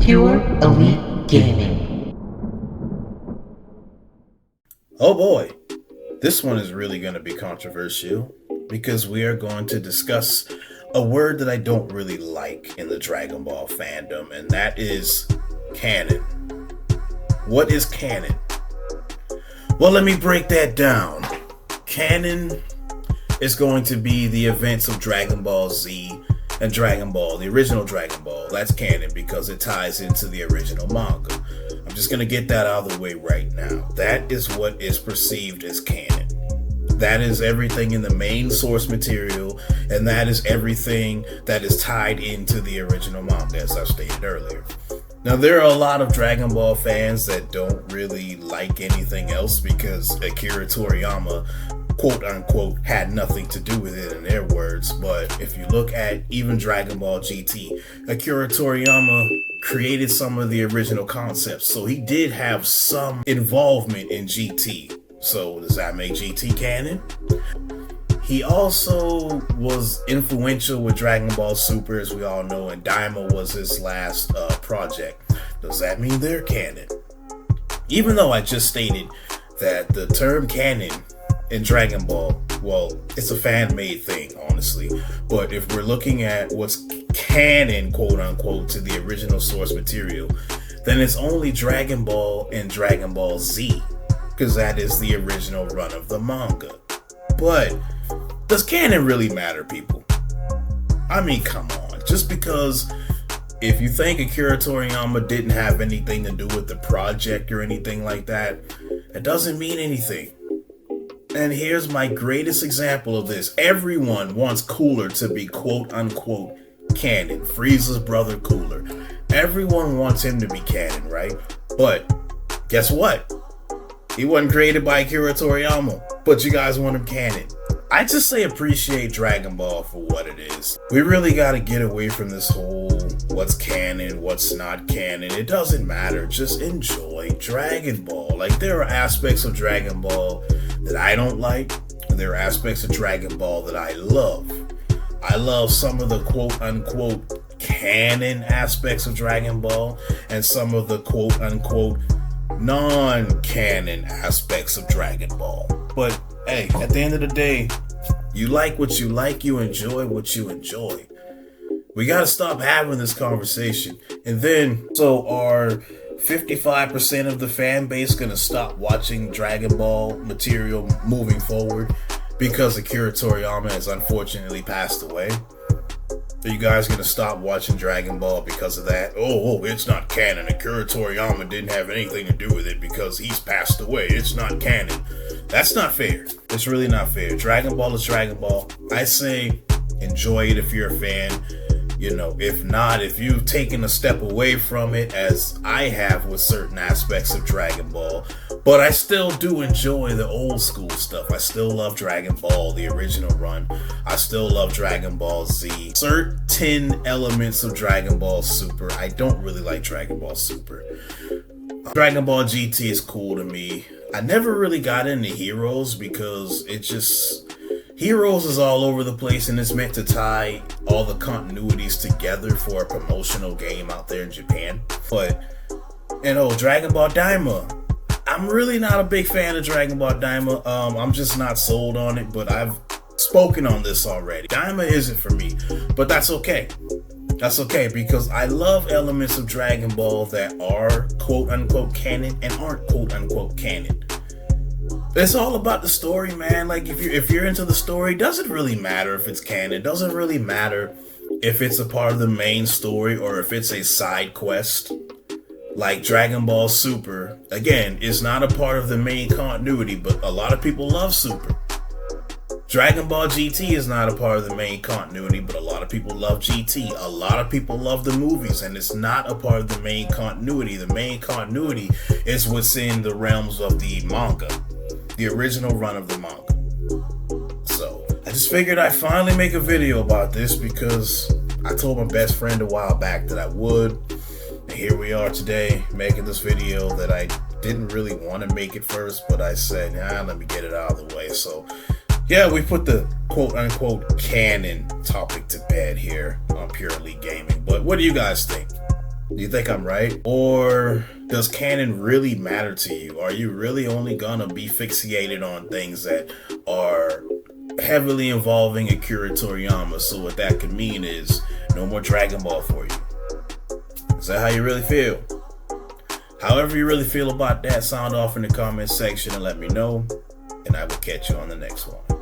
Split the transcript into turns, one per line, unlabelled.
Pure Elite Gaming.
Oh boy, this one is really going to be controversial because we are going to discuss a word that I don't really like in the Dragon Ball fandom, and that is canon. What is canon? Well, let me break that down. Canon is going to be the events of Dragon Ball Z and Dragon Ball, the original Dragon Ball. That's canon because it ties into the original manga. I'm just going to get that out of the way right now. That is what is perceived as canon. That is everything in the main source material, and that is everything that is tied into the original manga, as I stated earlier. Now, there are a lot of Dragon Ball fans that don't really like anything else because Akira Toriyama, quote unquote, had nothing to do with it in their words. But if you look at even Dragon Ball GT, Akira Toriyama created some of the original concepts, so he did have some involvement in GT. So does that make GT canon? He also was influential with Dragon Ball Super, as we all know, and Daima was his last project. Does that mean they're canon? Even though I just stated that the term canon in Dragon Ball, well, it's a fan-made thing, honestly. But if we're looking at what's canon, quote-unquote, to the original source material, then it's only Dragon Ball and Dragon Ball Z, because that is the original run of the manga. But does canon really matter, people? I mean, come on. Just because if you think Akira Toriyama didn't have anything to do with the project or anything like that, it doesn't mean anything. And here's my greatest example of this. Everyone wants Cooler to be quote-unquote canon. Frieza's brother Cooler. Everyone wants him to be canon, right? But guess what? He wasn't created by Akira Toriyama, but you guys want him canon. I just say appreciate Dragon Ball for what it is. We really gotta get away from this whole what's canon, what's not canon. It doesn't matter. Just enjoy Dragon Ball. Like, there are aspects of Dragon Ball that I don't like, and there are aspects of Dragon Ball that I love. I love some of the quote-unquote canon aspects of Dragon Ball, and some of the quote-unquote non-canon aspects of Dragon Ball. But hey, at the end of the day, you like what you like, you enjoy what you enjoy. We gotta stop having this conversation. And then, so are 55% of the fan base gonna stop watching Dragon Ball material moving forward because Akira Toriyama has unfortunately passed away? Are you guys gonna stop watching Dragon Ball because of that? Oh, it's not canon. Akira Toriyama didn't have anything to do with it because he's passed away. It's not canon. That's not fair. It's really not fair. Dragon Ball is Dragon Ball. I say enjoy it if you're a fan. You know, if not, if you've taken a step away from it, as I have with certain aspects of Dragon Ball, but I still do enjoy the old school stuff. I still love Dragon Ball, the original run. I still love Dragon Ball Z. Certain elements of Dragon Ball Super. I don't really like Dragon Ball Super. Dragon Ball GT is cool to me. I never really got into Heroes because it just... Heroes is all over the place, and it's meant to tie all the continuities together for a promotional game out there in Japan. But, Dragon Ball Daima. I'm really not a big fan of Dragon Ball Daima. I'm just not sold on it, but I've spoken on this already. Daima isn't for me, but that's okay. That's okay, because I love elements of Dragon Ball that are quote-unquote canon and aren't quote-unquote canon. It's all about the story, man. Like, if you're into the story, doesn't really matter if it's canon. Doesn't really matter if it's a part of the main story or if it's a side quest. Like Dragon Ball Super, again, is not a part of the main continuity, but a lot of people love Super. Dragon Ball GT is not a part of the main continuity, but a lot of people love GT. A lot of people love the movies, and it's not a part of the main continuity. The main continuity is what's in the realms of the manga, the original run of the manga. So I just figured I'd finally make a video about this because I told my best friend a while back that I would. And here we are today making this video that I didn't really want to make it first, but I said, let me get it out of the way. So yeah, we put the quote-unquote canon topic to bed here on Pure Elite Gaming. But what do you guys think? Do you think I'm right? Or does canon really matter to you? Are you really only gonna be fixated on things that are heavily involving Akira Toriyama? So what that could mean is no more Dragon Ball for you. Is that how you really feel? However you really feel about that, sound off in the comment section and let me know. And I will catch you on the next one.